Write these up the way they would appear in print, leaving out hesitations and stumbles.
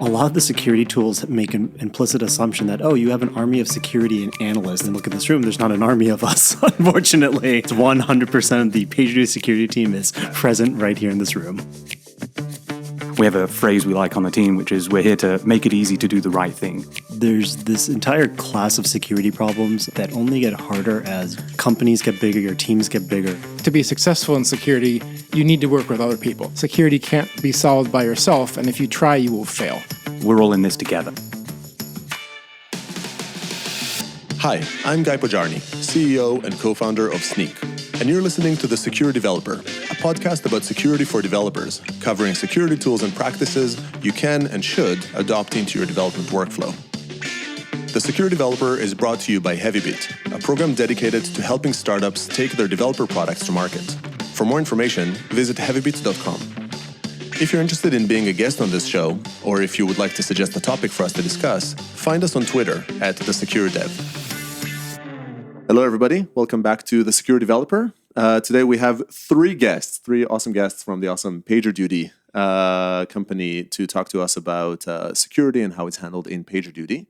A lot of the security tools make an implicit assumption that, oh, you have an army of security and analysts. And look at this room, there's not an army of us, unfortunately. It's 100% of the PagerDuty security team is present right here in this room. We have a phrase we like on the team, which is we're here to make it easy to do the right thing. There's this entire class of security problems that only get harder as companies get bigger, your teams get bigger. To be successful in security, you need to work with other people. Security can't be solved by yourself, and if you try, you will fail. We're all in this together. Hi, I'm Guy Pojarny, CEO and co-founder of Sneak, and you're listening to The Secure Developer, a podcast about security for developers, covering security tools and practices you can and should adopt into your development workflow. The Secure Developer is brought to you by Heavybit, a program dedicated to helping startups take their developer products to market. For more information, visit heavybit.com. If you're interested in being a guest on this show, or if you would like to suggest a topic for us to discuss, find us on Twitter at TheSecureDev. Hello, everybody. Welcome back to The Secure Developer. Today we have three awesome guests from the awesome PagerDuty company to talk to us about security and how it's handled in PagerDuty.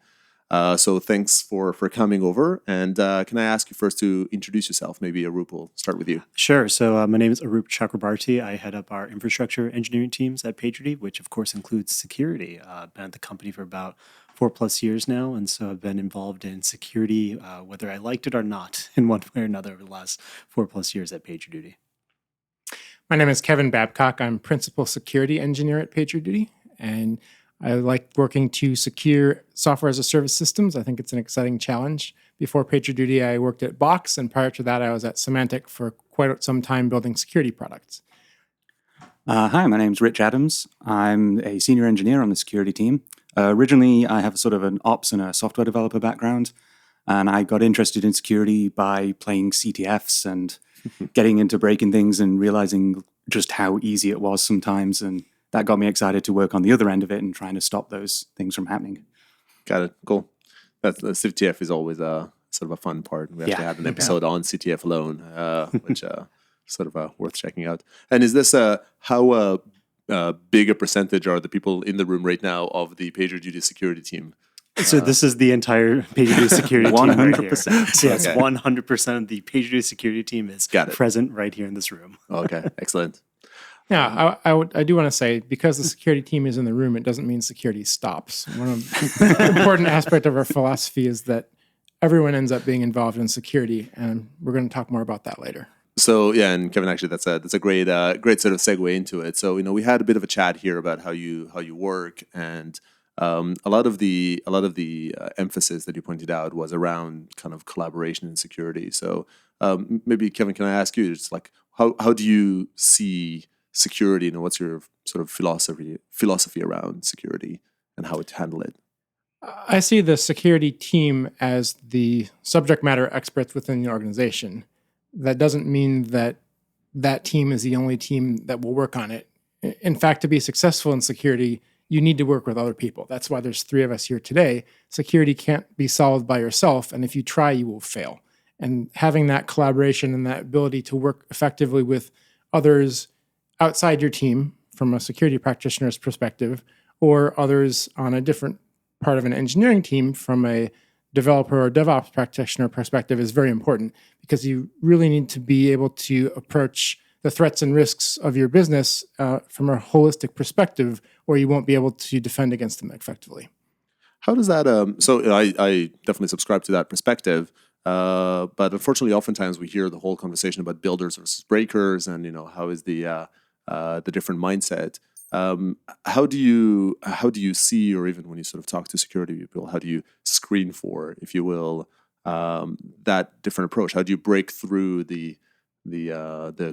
So thanks for coming over. And can I ask you first to introduce yourself? Maybe Arup, will start with you. Sure. So my name is Arup Chakrabarti. I head up our infrastructure engineering teams at PagerDuty, which of course includes security. I've been at the company for about 4+ years now, and so I've been involved in security, whether I liked it or not, in one way or another over the last 4+ years at PagerDuty. My name is Kevin Babcock. I'm Principal Security Engineer at PagerDuty, and I like working to secure software as a service systems. I think it's an exciting challenge. Before PagerDuty, I worked at Box, and prior to that, I was at Symantec for quite some time building security products. Hi, my name's Rich Adams. I'm a senior engineer on the security team. Originally, I have sort of an ops and a software developer background, and I got interested in security by playing CTFs and getting into breaking things and realizing just how easy it was sometimes, and that got me excited to work on the other end of it and trying to stop those things from happening. Got it. Cool. The CTF is always a sort of a fun part. We actually had an episode on CTF alone, which sort of worth checking out. And is this how big a percentage are the people in the room right now of the PagerDuty security team? So this is the entire PagerDuty security team 100%. right here. Yes, 100% of the PagerDuty security team is present right here in this room. Okay, excellent. Yeah, I do want to say, because the security team is in the room, it doesn't mean security stops. One of the important aspect of our philosophy is that everyone ends up being involved in security, and we're going to talk more about that later. So yeah, and Kevin, actually, that's a great sort of segue into it. So we had a bit of a chat here about how you work, and a lot of the emphasis that you pointed out was around kind of collaboration and security. So maybe Kevin, can I ask you, just like how do you see security? What's your sort of philosophy around security and how to handle it? I see the security team as the subject matter experts within the organization. That doesn't mean that that team is the only team that will work on it. In fact, to be successful in security, you need to work with other people. That's why there's 3 of us here today. Security can't be solved by yourself, and if you try, you will fail. And having that collaboration and that ability to work effectively with others outside your team from a security practitioner's perspective, or others on a different part of an engineering team from a developer or DevOps practitioner perspective is very important, because you really need to be able to approach the threats and risks of your business from a holistic perspective, or you won't be able to defend against them effectively. How does that? So I definitely subscribe to that perspective, but unfortunately, oftentimes we hear the whole conversation about builders versus breakers, and how is the different mindset. How do you see, or even when you sort of talk to security people, how do you screen for, if you will, that different approach? How do you break through the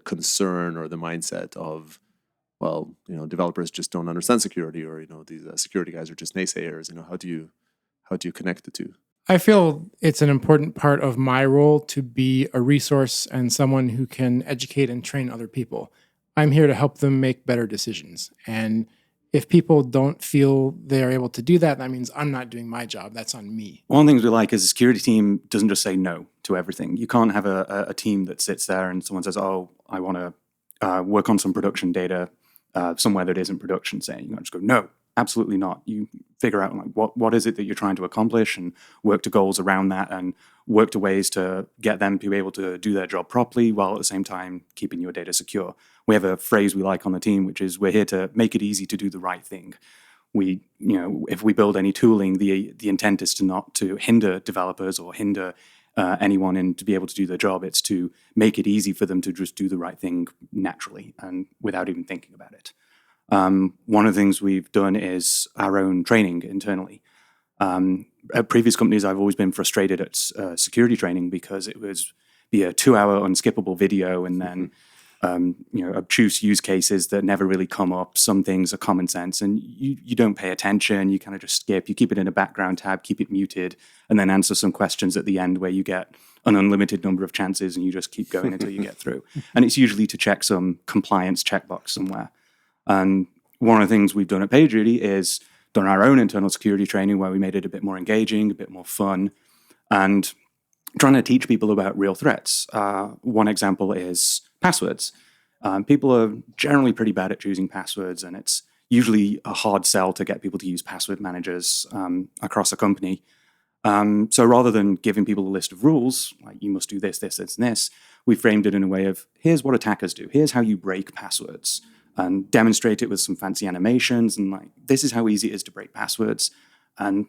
concern or the mindset of, well, developers just don't understand security, or these security guys are just naysayers? How do you connect the two? I feel it's an important part of my role to be a resource and someone who can educate and train other people. I'm here to help them make better decisions. And if people don't feel they are able to do that, that means I'm not doing my job. That's on me. One of the things we like is a security team doesn't just say no to everything. You can't have a team that sits there and someone says, oh, I want to work on some production data somewhere that isn't production, saying, just go, no, Absolutely not. You figure out like what is it that you're trying to accomplish and work to goals around that and work to ways to get them to be able to do their job properly while at the same time keeping your data secure. We have a phrase we like on the team, which is we're here to make it easy to do the right thing. If we build any tooling, the intent is not to hinder developers or hinder anyone in to be able to do their job. It's to make it easy for them to just do the right thing naturally and without even thinking about it. One of the things we've done is our own training internally. At previous companies, I've always been frustrated at security training because it was be a 2-hour unskippable video and then obtuse use cases that never really come up. Some things are common sense and you don't pay attention. You kind of just skip. You keep it in a background tab, keep it muted, and then answer some questions at the end where you get an unlimited number of chances and you just keep going until you get through. And it's usually to check some compliance checkbox somewhere. And one of the things we've done at PagerDuty is done our own internal security training where we made it a bit more engaging, a bit more fun, and trying to teach people about real threats. One example is passwords. People are generally pretty bad at choosing passwords, and it's usually a hard sell to get people to use password managers across a company. So rather than giving people a list of rules, like you must do this, this, this, and this, we framed it in a way of here's what attackers do. Here's how you break passwords. And demonstrate it with some fancy animations and like this is how easy it is to break passwords. And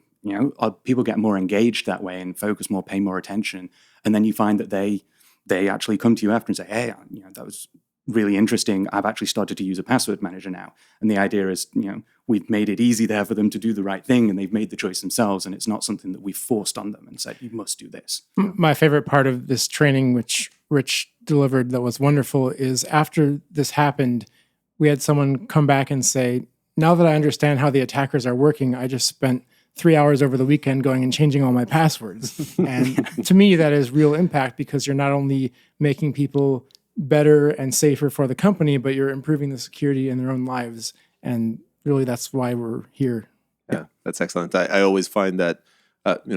people get more engaged that way and focus more, pay more attention. And then you find that they actually come to you after and say, hey, that was really interesting. I've actually started to use a password manager now. And the idea is, we've made it easy there for them to do the right thing and they've made the choice themselves. And it's not something that we've forced on them and said, you must do this. My favorite part of this training, which Rich delivered that was wonderful, is after this happened, we had someone come back and say, now that I understand how the attackers are working, I just spent 3 hours over the weekend going and changing all my passwords. And to me, that is real impact because you're not only making people better and safer for the company, but you're improving the security in their own lives. And really, that's why we're here. Yeah, that's excellent. I always find that,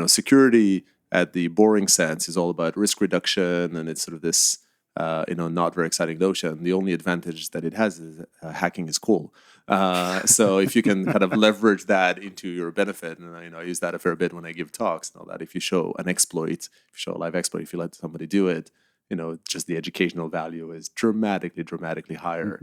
security at the boring sense is all about risk reduction and it's sort of this not very exciting notion. The only advantage that it has is hacking is cool. So if you can kind of leverage that into your benefit, and I use that a fair bit when I give talks, and all that. If you show an exploit, if you show a live exploit, if you let somebody do it, just the educational value is dramatically higher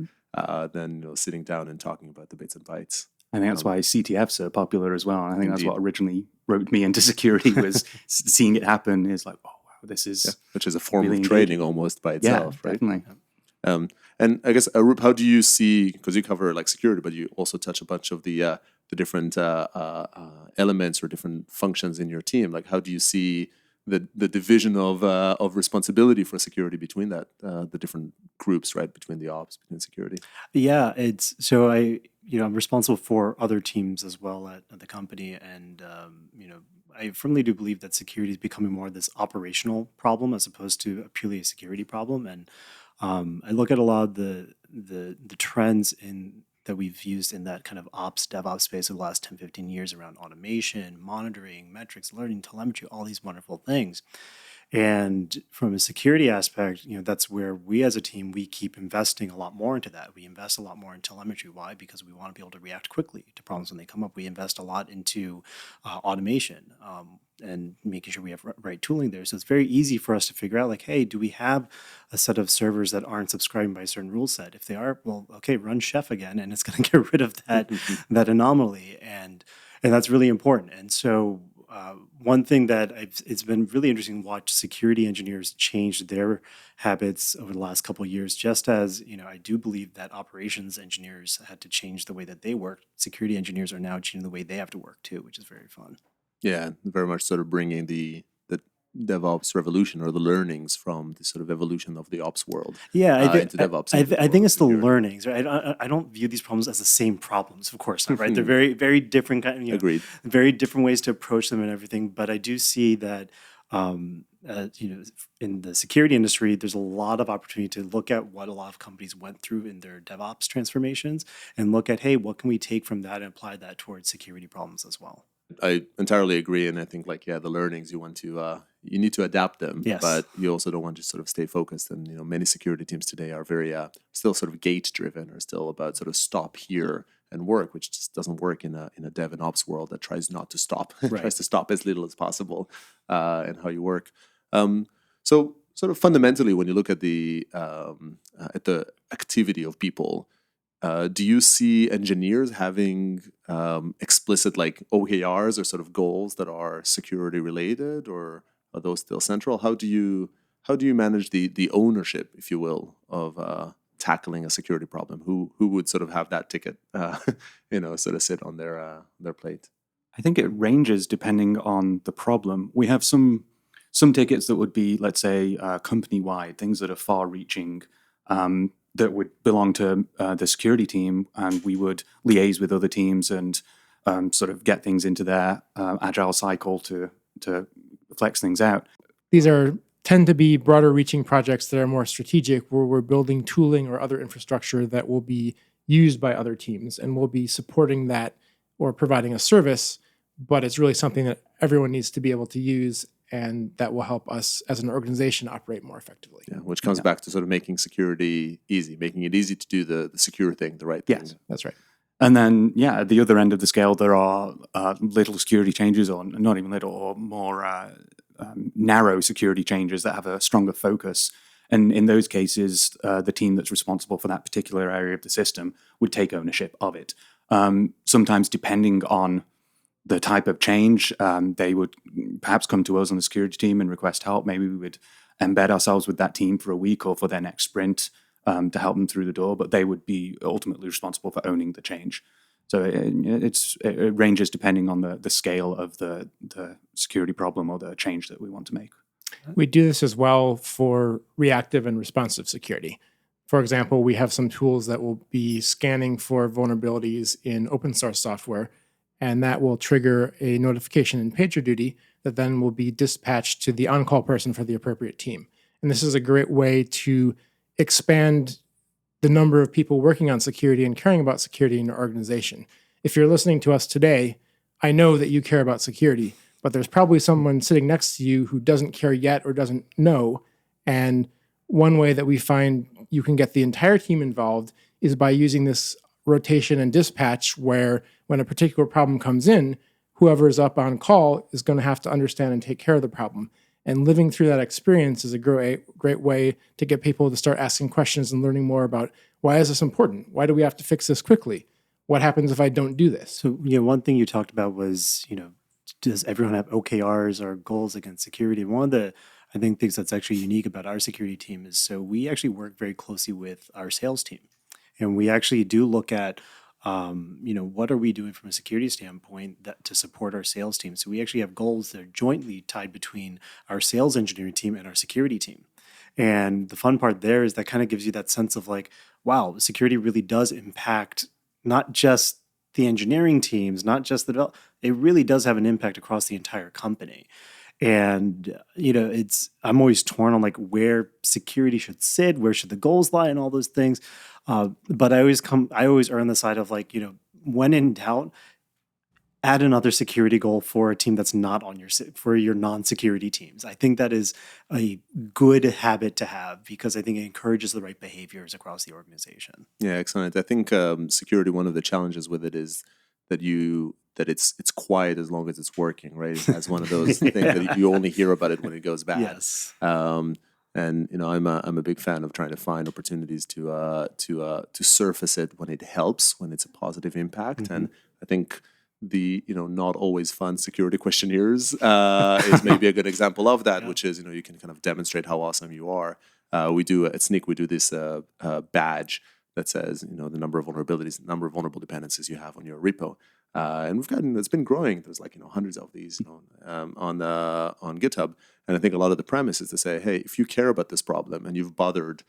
than sitting down and talking about the bits and bytes. I think that's why CTFs are popular as well. And I think that's what originally roped me into security was seeing it happen is like, oh, this is which is a form really of training almost by itself, right? Definitely. And I guess Arup, how do you see? Because you cover like security, but you also touch a bunch of the different elements or different functions in your team. Like, how do you see the division of responsibility for security between the different groups, right? Between the ops, between security. Yeah, it's so I'm responsible for other teams as well at the company, and I firmly do believe that security is becoming more of this operational problem as opposed to purely a security problem. And I look at a lot of the trends that we've used in that kind of DevOps space over the last 10, 15 years around automation, monitoring, metrics, learning, telemetry, all these wonderful things. And from a security aspect, that's where we as a team, we keep investing a lot more into that. We invest a lot more in telemetry. Why? Because we want to be able to react quickly to problems when they come up. We invest a lot into automation and making sure we have right tooling there. So it's very easy for us to figure out like, hey, do we have a set of servers that aren't subscribing by a certain rule set? If they are, well, okay, run Chef again, and it's going to get rid of that anomaly. And that's really important. And so one thing that it's been really interesting to watch security engineers change their habits over the last couple of years. Just as I do believe that operations engineers had to change the way that they work. Security engineers are now changing the way they have to work too, which is very fun. Yeah, very much sort of bringing the DevOps revolution or the learnings from the sort of evolution of the ops world. Yeah, into DevOps. I think it's the learnings. Right? I don't view these problems as the same problems, of course not. Right? They're very, very different. Agreed. Very different ways to approach them and everything. But I do see that in the security industry, there's a lot of opportunity to look at what a lot of companies went through in their DevOps transformations and look at, hey, what can we take from that and apply that towards security problems as well. I entirely agree, and I think the learnings you need to adapt them, yes. But you also don't want to sort of stay focused. And many security teams today are very still sort of gate driven, or still about sort of stop here and work, which just doesn't work in a dev and ops world that tries not to stop, tries to stop as little as possible in how you work. So sort of fundamentally, when you look at the activity of people, do you see engineers having explicit like OKRs or sort of goals that are security related, or are those still central? How do you manage the ownership, if you will, of tackling a security problem? Who would sort of have that ticket, sort of sit on their plate? I think it ranges depending on the problem. We have some tickets that would be, let's say, company-wide, things that are far-reaching, that would belong to the security team, and we would liaise with other teams and sort of get things into their agile cycle to flex things out. These tend to be broader reaching projects that are more strategic, where we're building tooling or other infrastructure that will be used by other teams, and we'll be supporting that or providing a service, but it's really something that everyone needs to be able to use, and that will help us as an organization operate more effectively. Yeah, which comes back to sort of making security easy, making it easy to do the secure thing, the right thing. Yes, that's right. And then, at the other end of the scale, there are little security changes, or not even little, or more narrow security changes that have a stronger focus. And in those cases, the team that's responsible for that particular area of the system would take ownership of it. Sometimes, depending on the type of change, they would perhaps come to us on the security team and request help. Maybe we would embed ourselves with that team for a week or for their next sprint to help them through the door, but they would be ultimately responsible for owning the change. So it ranges depending on the scale of the security problem or the change that we want to make. We do this as well for reactive and responsive security. For example, we have some tools that will be scanning for vulnerabilities in open source software, and that will trigger a notification in PagerDuty that then will be dispatched to the on-call person for the appropriate team. And this is a great way to expand the number of people working on security and caring about security in your organization. If you're listening to us today, I know that you care about security, but there's probably someone sitting next to you who doesn't care yet or doesn't know. And one way that we find you can get the entire team involved is by using this rotation and dispatch, where when a particular problem comes in, whoever is up on call is going to have to understand and take care of the problem. And living through that experience is a great way to get people to start asking questions and learning more about, why is this important? Why do we have to fix this quickly? What happens if I don't do this? So, one thing you talked about was, does everyone have OKRs or goals against security? One of the, I think, things that's actually unique about our security team is, so we actually work very closely with our sales team. And we actually do look at, what are we doing from a security standpoint to support our sales team? So we actually have goals that are jointly tied between our sales engineering team and our security team. And the fun part there is that kind of gives you that sense of like, wow, security really does impact not just the engineering teams, not just the development. It really does have an impact across the entire company. And, I'm always torn on like where security should sit, where should the goals lie, and all those things. But I always err on the side of like, when in doubt, add another security goal for a team that's not for your non-security teams. I think that is a good habit to have, because I think it encourages the right behaviors across the organization. Yeah, excellent. I think security, one of the challenges with it is that it's quiet as long as it's working, right? It has one of those things that you only hear about it when it goes bad. Yes. And I'm a big fan of trying to find opportunities to surface it when it helps, when it's a positive impact. Mm-hmm. And I think the not always fun security questionnaires is maybe a good example of that, which is you can kind of demonstrate how awesome you are. We do at Snyk, we do this badge that says the number of vulnerabilities, the number of vulnerable dependencies you have on your repo. And it's been growing. There's hundreds of these on GitHub. And I think a lot of the premise is to say, hey, if you care about this problem and you've bothered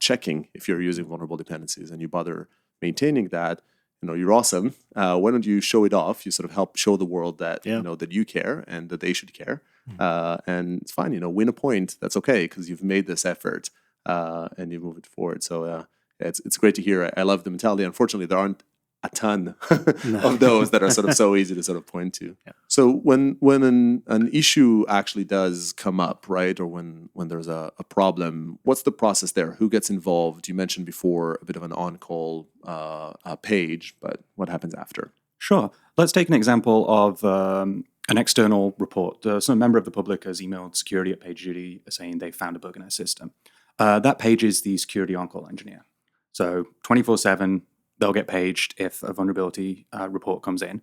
checking if you're using vulnerable dependencies and you bother maintaining that, you're awesome. Why don't you show it off? You sort of help show the world that that you care and that they should care. Mm-hmm. And it's fine. Win a point. That's okay, because you've made this effort and you move it forward. So it's great to hear. I love the mentality. Unfortunately, there aren't a ton of those that are sort of so easy to sort of point to. Yeah. So when an issue actually does come up, right, or when there's a problem, what's the process there? Who gets involved? You mentioned before a bit of an on-call page, but what happens after? Sure. Let's take an example of an external report. Some member of the public has emailed security at PagerDuty saying they found a bug in their system. That page is the security on-call engineer. So 24/7, they'll get paged if a vulnerability report comes in.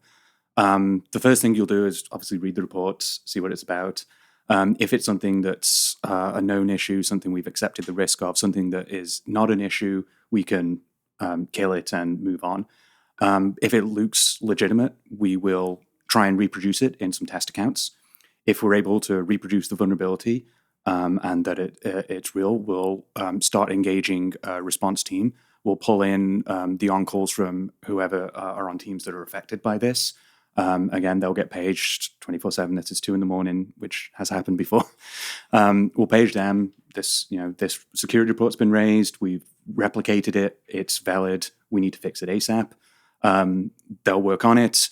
The first thing you'll do is obviously read the report, see what it's about. If it's something that's a known issue, something we've accepted the risk of, something that is not an issue, we can kill it and move on. If it looks legitimate, we will try and reproduce it in some test accounts. If we're able to reproduce the vulnerability and that it's real, we'll start engaging a response team. We'll pull in the on-calls from whoever are on teams that are affected by this. Again, they'll get paged 24/7. This is 2 a.m, which has happened before. We'll page them. This security report's been raised. We've replicated it. It's valid. We need to fix it ASAP. They'll work on it,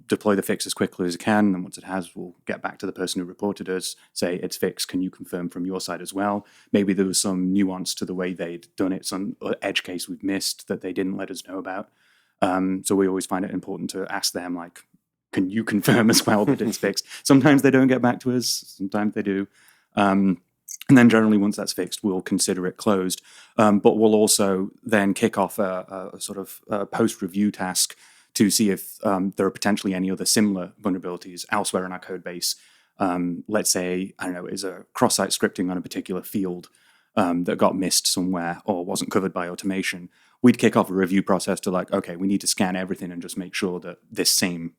deploy the fix as quickly as it can, and once it has, we'll get back to the person who reported us, say it's fixed, can you confirm from your side as well? Maybe there was some nuance to the way they'd done it, some edge case we've missed that they didn't let us know about. So we always find it important to ask them, like, can you confirm as well that it's fixed? Sometimes they don't get back to us, sometimes they do. And then generally, once that's fixed, we'll consider it closed. But we'll also then kick off a sort of post-review task to see if there are potentially any other similar vulnerabilities elsewhere in our code base. Let's say, I don't know, is a cross-site scripting on a particular field that got missed somewhere or wasn't covered by automation. We'd kick off a review process to like, okay, we need to scan everything and just make sure that this same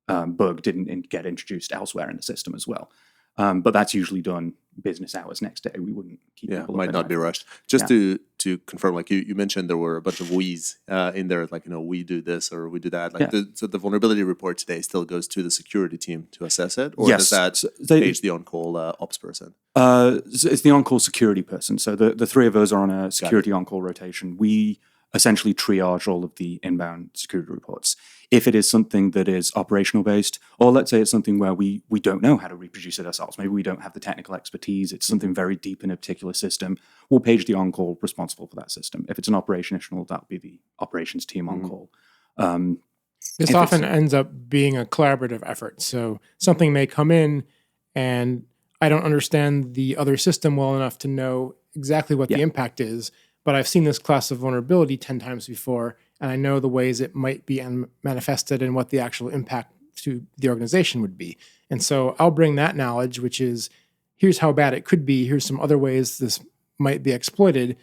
bug didn't get introduced elsewhere in the system as well. But that's usually done business hours next day. We wouldn't keep people might not be rushed. Just to confirm, like you mentioned, there were a bunch of we's in there, like, we do this or we do that. Like so the vulnerability report today still goes to the security team to assess it, or does that page the on-call ops person? It's the on-call security person. So the three of us are on a security on-call rotation. We essentially triage all of the inbound security reports. If it is something that is operational based, or let's say it's something where we don't know how to reproduce it ourselves, maybe we don't have the technical expertise, it's something very deep in a particular system, we'll page the on-call responsible for that system. If it's an operational, that'll be the operations team on-call. This often ends up being a collaborative effort. So something may come in and I don't understand the other system well enough to know exactly what the impact is, but I've seen this class of vulnerability 10 times before, and I know the ways it might be manifested and what the actual impact to the organization would be. And so I'll bring that knowledge, which is, here's how bad it could be, here's some other ways this might be exploited,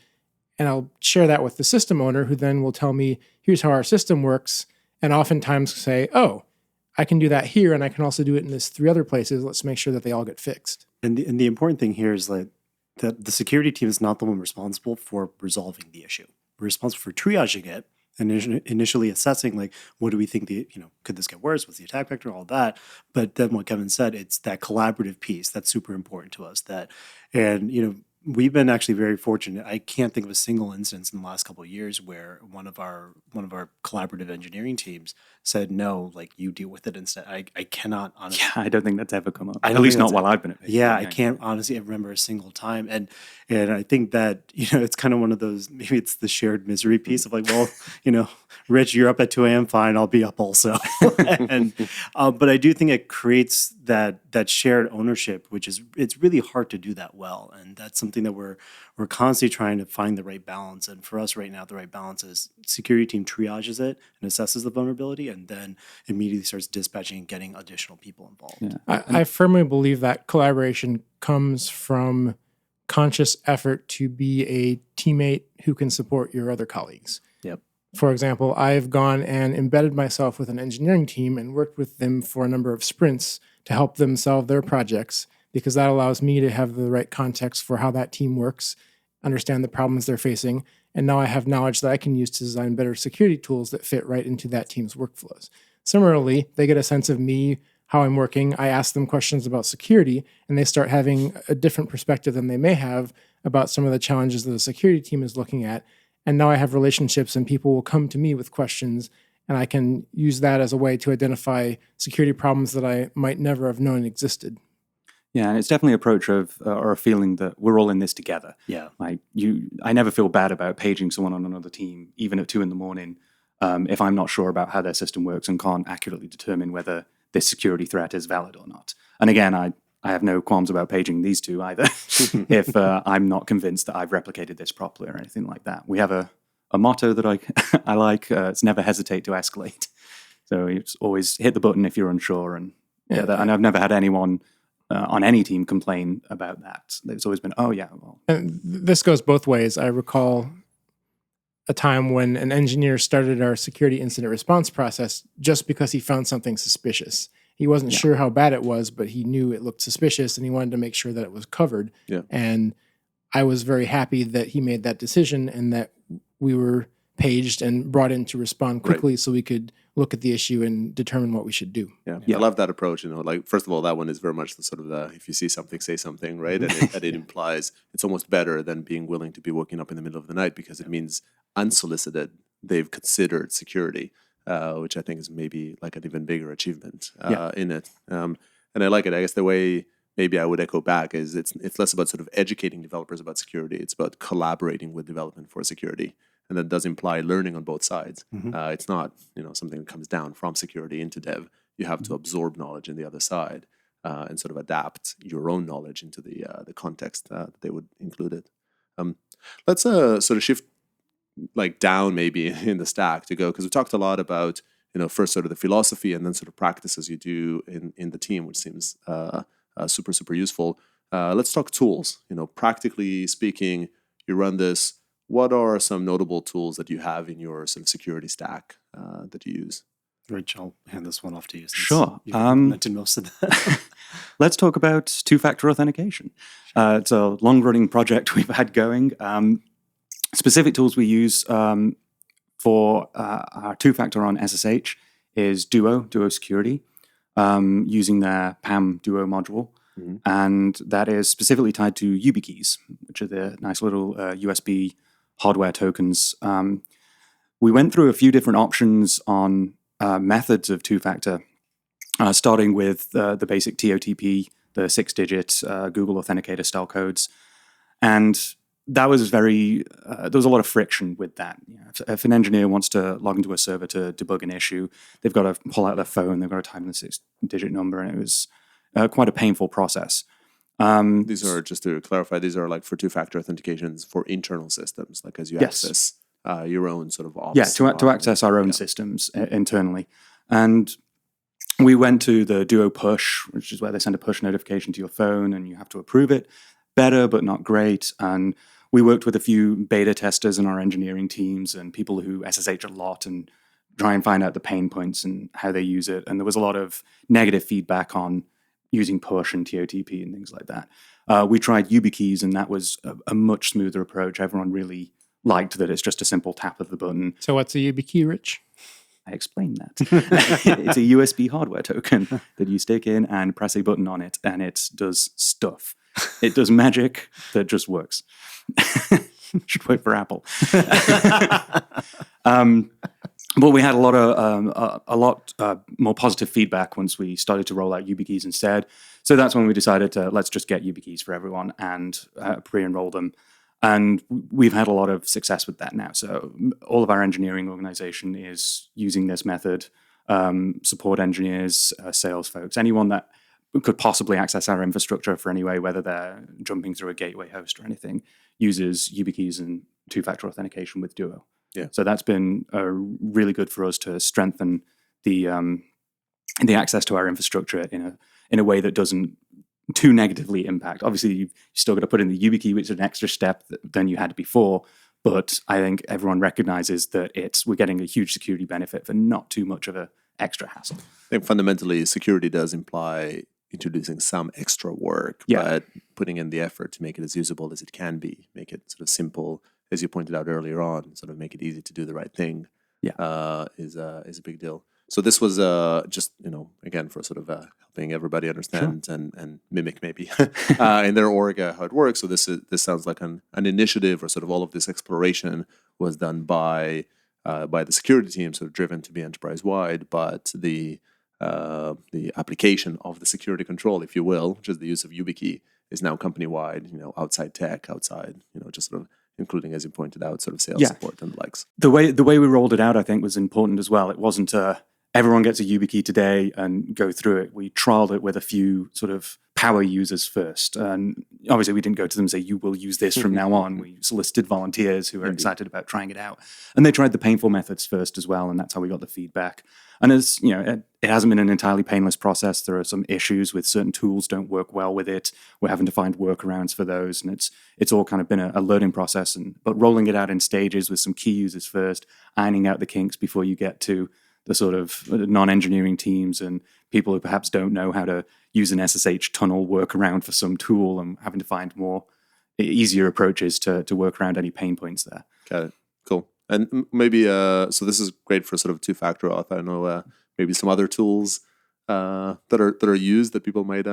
and I'll share that with the system owner, who then will tell me, here's how our system works, and oftentimes say, oh, I can do that here, and I can also do it in this 3 other places. Let's make sure that they all get fixed. And the important thing here is that the security team is not the one responsible for resolving the issue. We're responsible for triaging it and initially assessing, like, what do we think could this get worse? What's the attack vector? All that. But then what Kevin said, it's that collaborative piece that's super important to us. We've been actually very fortunate. I can't think of a single instance in the last couple of years where one of our collaborative engineering teams said, no, like, you deal with it instead. I cannot honestly. Yeah, I don't think that's ever come up. At least not while I've been at PagerDuty. Yeah, I can't honestly remember a single time. And I think that, it's kind of one of those, maybe it's the shared misery piece of like, well, Rich, you're up at 2 a.m., fine, I'll be up also. But I do think it creates that shared ownership, which is, it's really hard to do that well. And that's something that we're constantly trying to find the right balance. And for us right now, the right balance is security team triages it and assesses the vulnerability and then immediately starts dispatching and getting additional people involved. Yeah. I firmly believe that collaboration comes from conscious effort to be a teammate who can support your other colleagues. Yep. For example, I've gone and embedded myself with an engineering team and worked with them for a number of sprints to help them solve their projects, because that allows me to have the right context for how that team works, understand the problems they're facing, and now I have knowledge that I can use to design better security tools that fit right into that team's workflows. Similarly, they get a sense of me, how I'm working. I ask them questions about security, and they start having a different perspective than they may have about some of the challenges that the security team is looking at. And now I have relationships, and people will come to me with questions, and I can use that as a way to identify security problems that I might never have known existed. Yeah, and it's definitely an approach of or a feeling that we're all in this together. Yeah. Like I never feel bad about paging someone on another team, even at 2 a.m, if I'm not sure about how their system works and can't accurately determine whether this security threat is valid or not. And again, I have no qualms about paging these two either, if I'm not convinced that I've replicated this properly or anything like that. We have a motto that I like. It's never hesitate to escalate. So it's always hit the button if you're unsure. And and I've never had anyone on any team complain about that. It's always been, oh yeah. Well. And this goes both ways. I recall a time when an engineer started our security incident response process just because he found something suspicious. He wasn't sure how bad it was, but he knew it looked suspicious and he wanted to make sure that it was covered. Yeah. And I was very happy that he made that decision and that we were paged and brought in to respond quickly so we could look at the issue and determine what we should do. Yeah. I love that approach. Like, first of all, that one is very much the sort of if you see something, say something, right? And it implies it's almost better than being willing to be woken up in the middle of the night, because it means unsolicited they've considered security, which I think is maybe like an even bigger achievement in it. And I like it. I guess the way maybe I would echo back is it's less about sort of educating developers about security. It's about collaborating with development for security. And that does imply learning on both sides. It's not something that comes down from security into dev. You have to absorb knowledge in the other side and sort of adapt your own knowledge into the context that they would include it. Let's sort of shift like down maybe in the stack to go, because we talked a lot about first sort of the philosophy and then sort of practices you do in the team, which seems super useful. Let's talk tools. Practically speaking, you run this. What are some notable tools that you have in your sort of security stack that you use? Rich, I'll hand this one off to you. Sure. You've implemented most of that. Let's talk about two-factor authentication. It's a long-running project we've had going. Specific tools we use for our two-factor on SSH is Duo Security, using their PAM Duo module. And that is specifically tied to YubiKeys, which are the nice little USB hardware tokens. We went through a few different options on methods of two-factor, starting with the basic TOTP, the 6-digit Google Authenticator style codes. And that was there was a lot of friction with that. If an engineer wants to log into a server to debug an issue, they've got to pull out their phone, they've got to type in the 6-digit number, and it was quite a painful process. These are, just to clarify, these are like for two-factor authentications for internal systems, like as you access your own sort of ops. Yeah, to access our own systems internally. And we went to the Duo push, which is where they send a push notification to your phone and you have to approve it. Better, but not great. And we worked with a few beta testers in our engineering teams and people who SSH a lot and try and find out the pain points and how they use it. And there was a lot of negative feedback on using push and TOTP and things like that. We tried YubiKeys, and that was a much smoother approach. Everyone really liked that it's just a simple tap of the button. So what's a YubiKey, Rich? I explained that. It's a USB hardware token that you stick in and press a button on it, and it does stuff. It does magic that just works. Should wait for Apple. But we had a lot more positive feedback once we started to roll out YubiKeys instead. So that's when we decided to let's just get YubiKeys for everyone and pre-enroll them. And we've had a lot of success with that now. So all of our engineering organization is using this method. Support engineers, sales folks, anyone that could possibly access our infrastructure for any way, whether they're jumping through a gateway host or anything, uses YubiKeys and two-factor authentication with Duo. Yeah. So that's been really good for us to strengthen the access to our infrastructure in a way that doesn't too negatively impact. Obviously, you've still got to put in the YubiKey, which is an extra step than you had before. But I think everyone recognizes that we're getting a huge security benefit for not too much of an extra hassle. I think fundamentally, security does imply introducing some extra work, but putting in the effort to make it as usable as it can be, make it sort of simple, as you pointed out earlier on, sort of make it easy to do the right thing, is a big deal. So this was just, again, for sort of helping everybody understand and mimic maybe in their org how it works. So this sounds like an initiative, or sort of all of this exploration was done by by the security team, sort of driven to be enterprise-wide, but the application of the security control, if you will, which is the use of YubiKey, is now company-wide, outside tech, outside, just sort of including, as you pointed out, sort of sales support and the likes. The way we rolled it out, I think, was important as well. It wasn't everyone gets a YubiKey today and go through it. We trialed it with a few sort of power users first. And obviously we didn't go to them and say, you will use this from now on. We solicited volunteers who were excited about trying it out. And they tried the painful methods first as well. And that's how we got the feedback. And as it hasn't been an entirely painless process. There are some issues with certain tools don't work well with it. We're having to find workarounds for those. And it's all kind of been a learning process. But rolling it out in stages with some key users first, ironing out the kinks before you get to the sort of non-engineering teams and people who perhaps don't know how to use an SSH tunnel workaround for some tool, and having to find more easier approaches to work around any pain points there. Got it. Cool. And maybe, so this is great for sort of two-factor auth. I don't know, maybe some other tools that are used that people might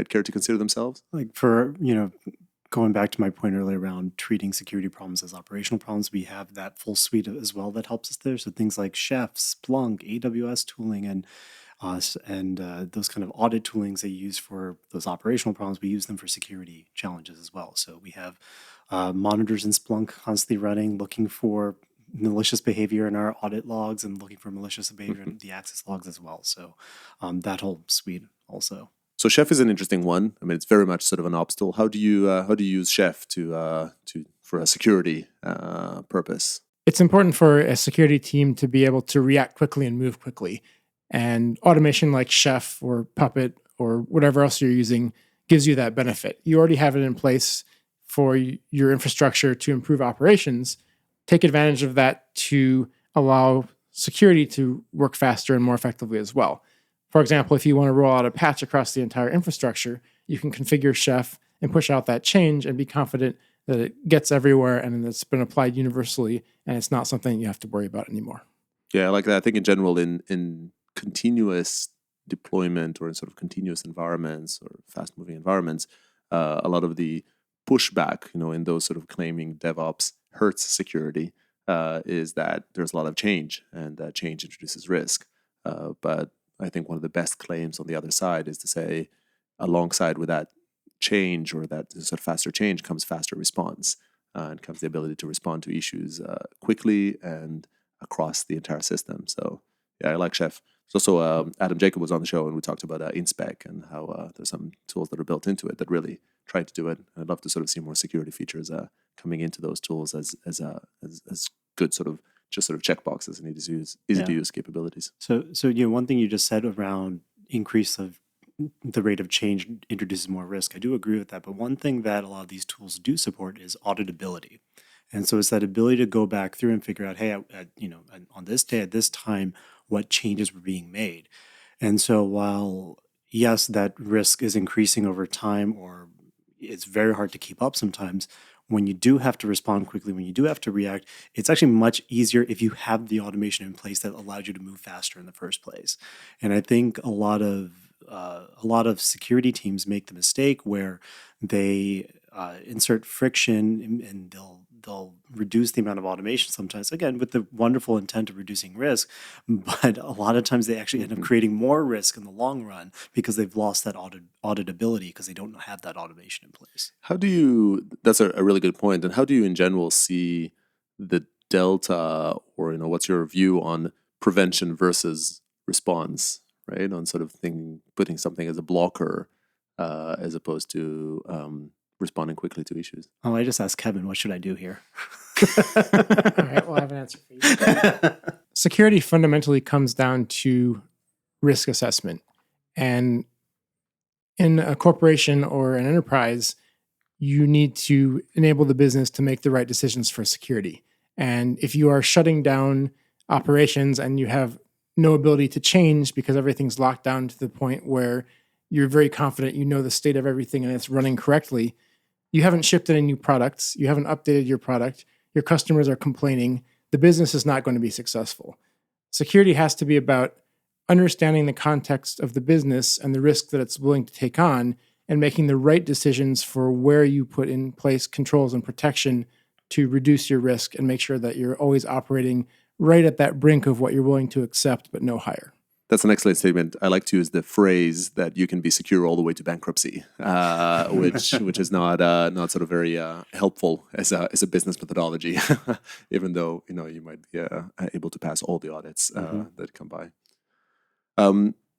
care to consider themselves? Like for, going back to my point earlier around treating security problems as operational problems, we have that full suite as well that helps us there. So things like Chef, Splunk, AWS tooling, and those kind of audit toolings they use for those operational problems, we use them for security challenges as well. So we have monitors in Splunk constantly running, looking for malicious behavior in our audit logs and looking for malicious behavior in the access logs as well. So that whole suite also. So Chef is an interesting one. I mean, it's very much sort of an ops tool. How do you use Chef for a security purpose? It's important for a security team to be able to react quickly and move quickly. And automation like Chef or Puppet or whatever else you're using gives you that benefit. You already have it in place for your infrastructure to improve operations. Take advantage of that to allow security to work faster and more effectively as well. For example, if you want to roll out a patch across the entire infrastructure, you can configure Chef and push out that change and be confident that it gets everywhere and it's been applied universally and it's not something you have to worry about anymore. Yeah, I like that. I think in general, in continuous deployment or in sort of continuous environments or fast-moving environments, a lot of the pushback, in those sort of claiming DevOps hurts security, is that there's a lot of change, and that change introduces risk. But I think one of the best claims on the other side is to say, alongside with that change or that sort of faster change comes faster response, and comes the ability to respond to issues quickly and across the entire system. So yeah, I like Chef. There's also Adam Jacob was on the show and we talked about InSpec and how there's some tools that are built into it that really try to do it. I'd love to sort of see more security features coming into those tools as good sort of checkboxes and easy to use capabilities. So one thing you just said around increase of the rate of change introduces more risk. I do agree with that. But one thing that a lot of these tools do support is auditability. And so it's that ability to go back through and figure out, hey, on this day at this time, what changes were being made. And so while, yes, that risk is increasing over time, or it's very hard to keep up sometimes, when you do have to respond quickly, when you do have to react, it's actually much easier if you have the automation in place that allows you to move faster in the first place. And I think a lot of security teams make the mistake where they insert friction and they'll reduce the amount of automation sometimes, again, with the wonderful intent of reducing risk. But a lot of times they actually end up creating more risk in the long run because they've lost that auditability because they don't have that automation in place. That's a really good point. And how do you in general see the delta, or, what's your view on prevention versus response, right? On sort of putting something as a blocker as opposed to responding quickly to issues. Oh, I just asked Kevin, what should I do here? All right, well, I have an answer for you. Security fundamentally comes down to risk assessment. And in a corporation or an enterprise, you need to enable the business to make the right decisions for security. And if you are shutting down operations and you have no ability to change because everything's locked down to the point where you're very confident you know the state of everything and it's running correctly, you haven't shipped any new products, you haven't updated your product, your customers are complaining, the business is not going to be successful. Security has to be about understanding the context of the business and the risk that it's willing to take on and making the right decisions for where you put in place controls and protection to reduce your risk and make sure that you're always operating right at that brink of what you're willing to accept, but no higher. That's an excellent statement. I like to use the phrase that you can be secure all the way to bankruptcy, which is not sort of very helpful as a business methodology, even though you might be able to pass all the audits that come by.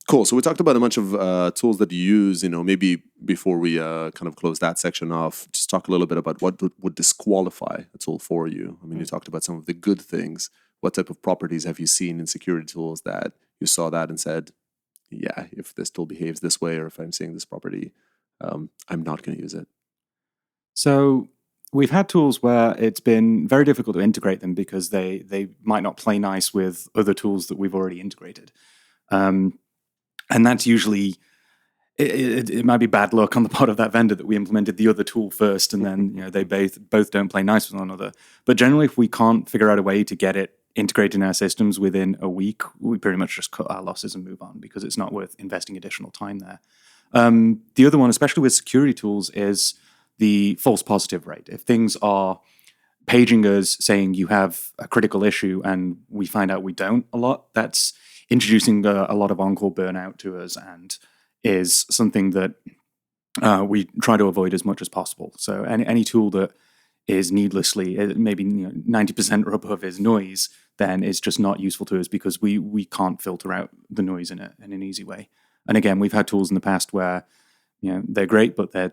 Cool. So we talked about a bunch of tools that you use. Maybe before we kind of close that section off, just talk a little bit about what would disqualify a tool for you. I mean, you talked about some of the good things. What type of properties have you seen in security tools that you saw that and said, yeah, if this tool behaves this way, or if I'm seeing this property, I'm not going to use it? So we've had tools where it's been very difficult to integrate them because they might not play nice with other tools that we've already integrated. And that's usually, it might be bad luck on the part of that vendor that we implemented the other tool first, and then they both don't play nice with one another. But generally, if we can't figure out a way to get it integrated in our systems within a week, we pretty much just cut our losses and move on because it's not worth investing additional time there. The other one, especially with security tools, is the false positive rate. If things are paging us saying you have a critical issue and we find out we don't a lot, that's introducing a lot of on-call burnout to us and is something that we try to avoid as much as possible. So any tool that is needlessly, maybe 90% or above is noise, then is just not useful to us because we can't filter out the noise in an easy way. And again, we've had tools in the past where they're great, but they're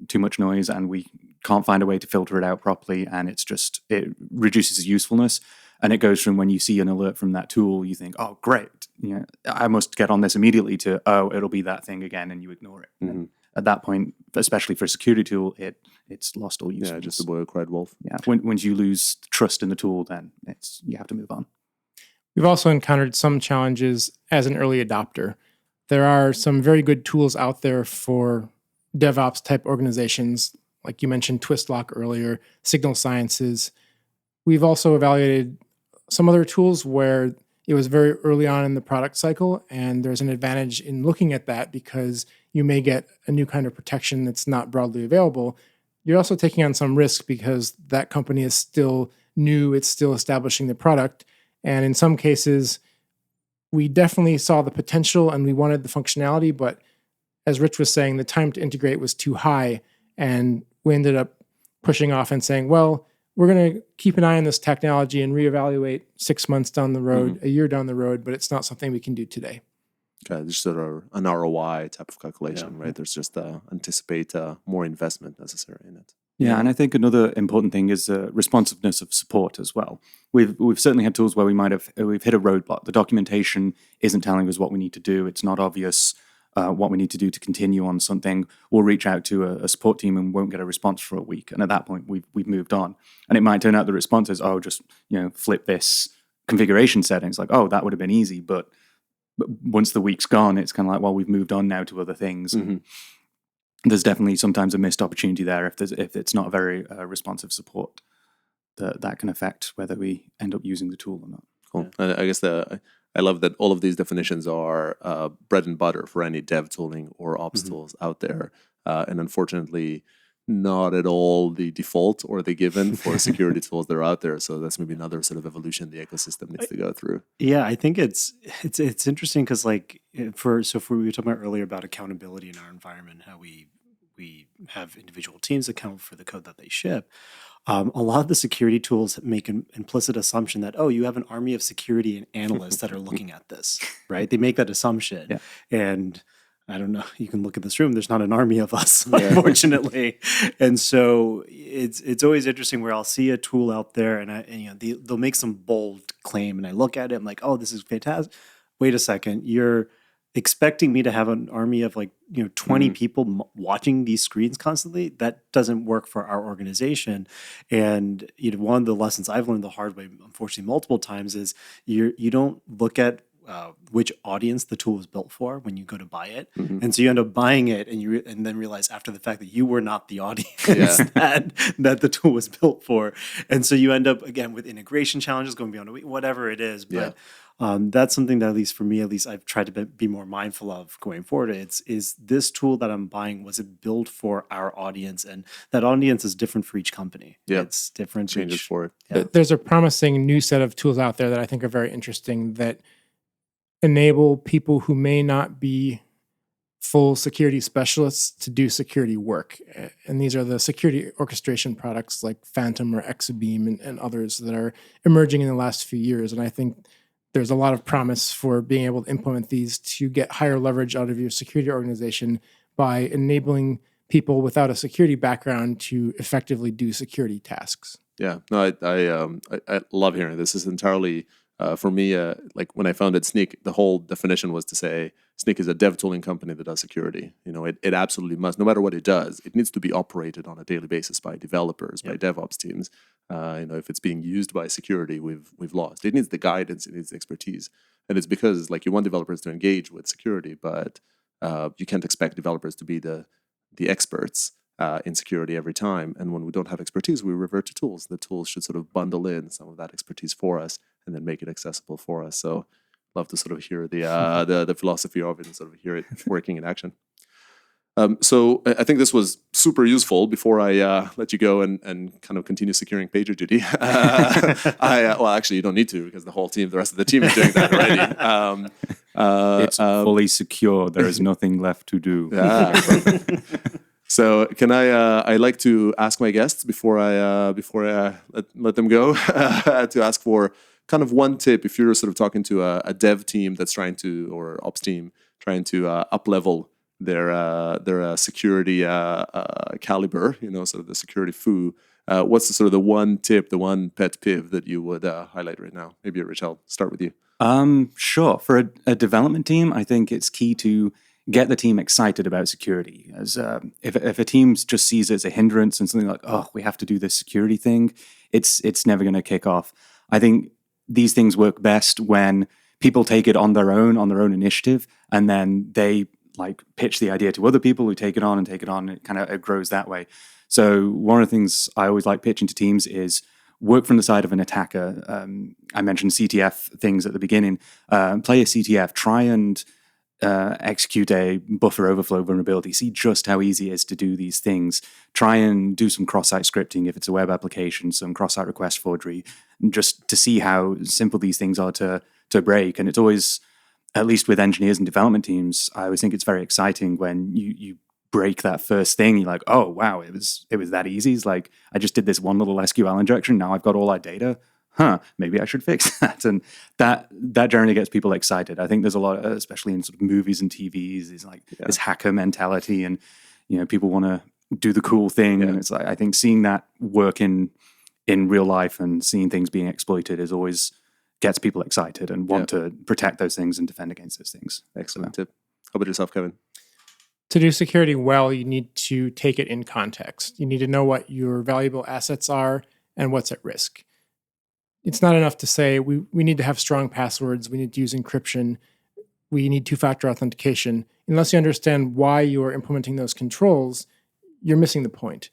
too much noise and we can't find a way to filter it out properly, and it reduces its usefulness. And it goes from when you see an alert from that tool, you think, oh, great, I must get on this immediately, to, oh, it'll be that thing again, and you ignore it. Mm-hmm. At that point, especially for a security tool, it's lost all usefulness. Yeah, just the boy who cried wolf. Yeah, once you lose trust in the tool, then you have to move on. We've also encountered some challenges as an early adopter. There are some very good tools out there for DevOps type organizations, like you mentioned Twistlock earlier, Signal Sciences. We've also evaluated some other tools where it was very early on in the product cycle, and there's an advantage in looking at that because you may get a new kind of protection that's not broadly available. You're also taking on some risk because that company is still new, it's still establishing the product, and in some cases, we definitely saw the potential and we wanted the functionality, but as Rich was saying, the time to integrate was too high, and we ended up pushing off and saying, well, we're going to keep an eye on this technology and reevaluate 6 months down the road, a year down the road, but it's not something we can do today. Okay, there's sort of an ROI type of calculation, right? There's just anticipate more investment necessary in it. Yeah, and I think another important thing is responsiveness of support as well. We've certainly had tools where we've hit a roadblock. The documentation isn't telling us what we need to do. It's not obvious what we need to do to continue on something. We'll reach out to a support team and won't get a response for a week. And at that point, we've moved on. And it might turn out the response is, oh, just flip this configuration settings. Like, oh, that would have been easy. But once the week's gone, it's kind of like, well, we've moved on now to other things. Mm-hmm. There's definitely sometimes a missed opportunity there if it's not a very responsive support that can affect whether we end up using the tool or not. Cool. Yeah. I guess I love that all of these definitions are bread and butter for any dev tooling or ops tools out there. And unfortunately, not at all the default or the given for security tools that are out there. So that's maybe another sort of evolution the ecosystem needs to go through. Yeah, I think it's interesting because we were talking about earlier about accountability in our environment, how we have individual teams account for the code that they ship. A lot of the security tools make an implicit assumption that, oh, you have an army of security and analysts that are looking at this, right? They make that assumption. Yeah. And I don't know, you can look at this room, there's not an army of us, unfortunately. And so it's always interesting where I'll see a tool out there and they'll make some bold claim and I look at it, I'm like, oh, this is fantastic. Wait a second, you're expecting me to have an army of 20 people watching these screens constantly? That doesn't work for our organization. And one of the lessons I've learned the hard way, unfortunately, multiple times is you don't look at which audience the tool was built for when you go to buy it. Mm-hmm. And so you end up buying it and then realize after the fact that you were not the audience that the tool was built for. And so you end up, again, with integration challenges going beyond a week, whatever it is. But That's something that, at least for me, I've tried to be more mindful of going forward. Is this tool that I'm buying, was it built for our audience? And that audience is different for each company. Yeah. It's different. for Changes each- for it. Yeah. There's a promising new set of tools out there that I think are very interesting that enable people who may not be full security specialists to do security work. And these are the security orchestration products like Phantom or Exabeam and others that are emerging in the last few years. And I think there's a lot of promise for being able to implement these to get higher leverage out of your security organization by enabling people without a security background to effectively do security tasks. Yeah, no, I love hearing this. Is entirely for me. Like when I founded Sneak, the whole definition was to say Sneak is a dev tooling company that does security. It absolutely must, no matter what it does, it needs to be operated on a daily basis by developers, by DevOps teams. If it's being used by security, we've lost. It needs the guidance, it needs the expertise, and it's because like you want developers to engage with security, but you can't expect developers to be the experts in security every time. And when we don't have expertise, we revert to tools. The tools should sort of bundle in some of that expertise for us and then make it accessible for us. So love to sort of hear the philosophy of it and sort of hear it working in action. So I think this was super useful. Before I let you go and kind of continue securing PagerDuty, well, actually, you don't need to because the rest of the team is doing that already. It's fully secure. There is nothing left to do. Yeah, perfect. So can I like to ask my guests before I let them go to ask for kind of one tip if you're sort of talking to a dev team that's trying to, or ops team trying to up level their security caliber, sort of the security foo. What's the one tip, the one pet peeve that you would highlight right now? Maybe Rich, I'll start with you. Sure. For a development team, I think it's key to get the team excited about security. As if a team just sees it as a hindrance and something like, oh, we have to do this security thing, it's never going to kick off. I think these things work best when people take it on their own initiative, and then they like pitch the idea to other people who take it on, and it kind of grows that way. So one of the things I always like pitching to teams is work from the side of an attacker. I mentioned CTF things at the beginning. Play a CTF, try and execute a buffer overflow vulnerability. See just how easy it is to do these things. Try and do some cross-site scripting if it's a web application, some cross-site request forgery, just to see how simple these things are to break. And it's always, at least with engineers and development teams, I always think it's very exciting when you break that first thing. You're like, oh wow, it was that easy. It's like I just did this one little SQL injection. Now I've got all that data. Maybe I should fix that. And that generally gets people excited. I think there's a lot, especially in sort of movies and TVs, is like this hacker mentality, and people want to do the cool thing. And it's like, I think seeing that work in real life and seeing things being exploited is always gets people excited and want to protect those things and defend against those things. Excellent tip. How about yourself, Kevin? To do security well, you need to take it in context. You need to know what your valuable assets are and what's at risk. It's not enough to say we need to have strong passwords, we need to use encryption, we need two-factor authentication. Unless you understand why you are implementing those controls, you're missing the point.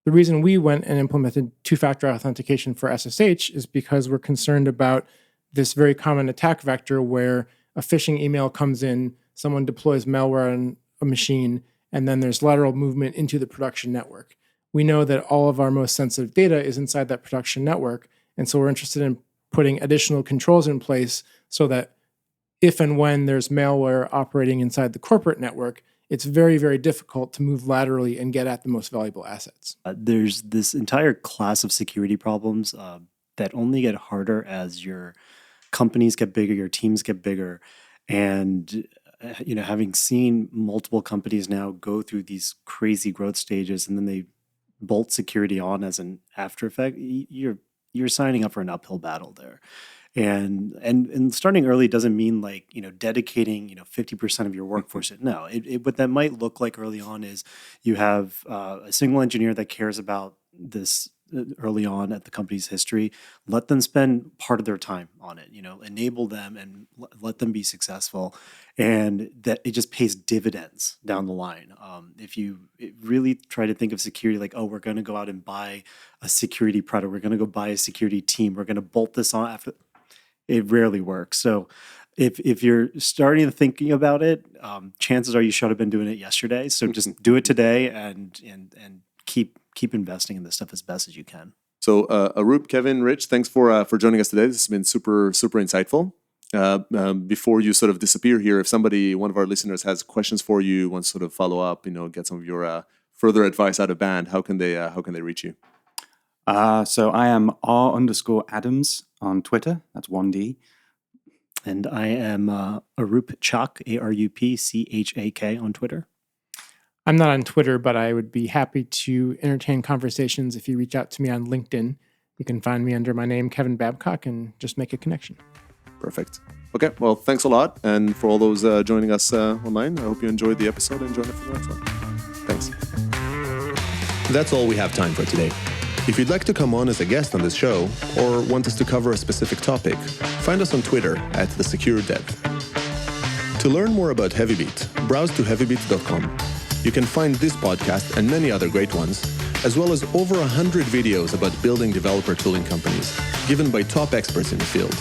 The reason we went and implemented two-factor authentication for SSH is because we're concerned about this very common attack vector where a phishing email comes in, someone deploys malware on a machine, and then there's lateral movement into the production network. We know that all of our most sensitive data is inside that production network, and so we're interested in putting additional controls in place so that if and when there's malware operating inside the corporate network, it's very, very difficult to move laterally and get at the most valuable assets. There's this entire class of security problems that only get harder as your companies get bigger, your teams get bigger. And having seen multiple companies now go through these crazy growth stages and then they bolt security on as an after effect, you're signing up for an uphill battle there. And starting early doesn't mean like, dedicating, 50% of your workforce. No, what that might look like early on is you have a single engineer that cares about this early on at the company's history. Let them spend part of their time on it, enable them and let them be successful. And that it just pays dividends down the line. If you really try to think of security like, oh, we're going to go out and buy a security product, we're going to go buy a security team, we're going to bolt this on after. it rarely works. So if you're starting to thinking about it, chances are you should have been doing it yesterday. So just do it today and keep investing in this stuff as best as you can. So Arup, Kevin, Rich, thanks for joining us today. This has been super insightful. Before you sort of disappear here, if one of our listeners has questions for you, wants to sort of follow up, get some of your further advice out of band, how can they reach you? So I am R_Adams on Twitter. That's 1D. And I am Arup Chak, ARUPCHAK on Twitter. I'm not on Twitter, but I would be happy to entertain conversations if you reach out to me on LinkedIn. You can find me under my name, Kevin Babcock, and just make a connection. Perfect. Okay, well, thanks a lot. And for all those joining us online, I hope you enjoyed the episode and join us for the next one. Thanks. That's all we have time for today. If you'd like to come on as a guest on this show or want us to cover a specific topic, find us on Twitter @TheSecureDev. To learn more about Heavybit, browse to heavybit.com. You can find this podcast and many other great ones, as well as over 100 videos about building developer tooling companies, given by top experts in the field.